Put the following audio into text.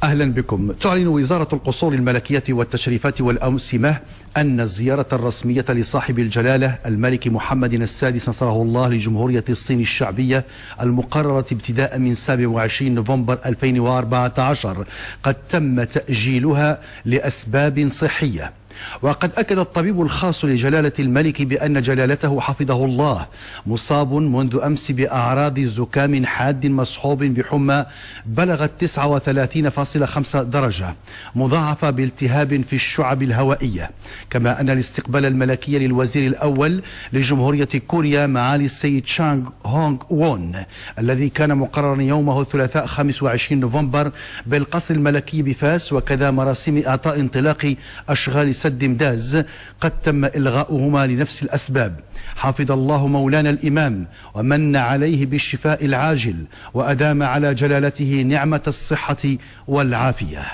أهلا بكم. تعلن وزارة القصور الملكية والتشريفات والأوسمة أن الزيارة الرسمية لصاحب الجلالة الملك محمد السادس نصره الله لجمهورية الصين الشعبية المقررة ابتداء من 27 نوفمبر 2014 قد تم تأجيلها لأسباب صحية. وقد أكد الطبيب الخاص لجلالة الملك بأن جلالته حفظه الله مصاب منذ أمس بأعراض زكام حاد مصحوب بحمى بلغت 39.5 درجة مضاعفة بالتهاب في الشعب الهوائية، كما أن الاستقبال الملكي للوزير الأول لجمهورية كوريا معالي السيد شانغ هونغ وون الذي كان مقررا يومه الثلاثاء 25 نوفمبر بالقصر الملكي بفاس، وكذا مراسم إعطاء انطلاق أشغال سد مداز قد تم إلغاؤهما لنفس الأسباب. حافظ الله مولانا الإمام ومن عليه بالشفاء العاجل وأدام على جلالته نعمة الصحة والعافية.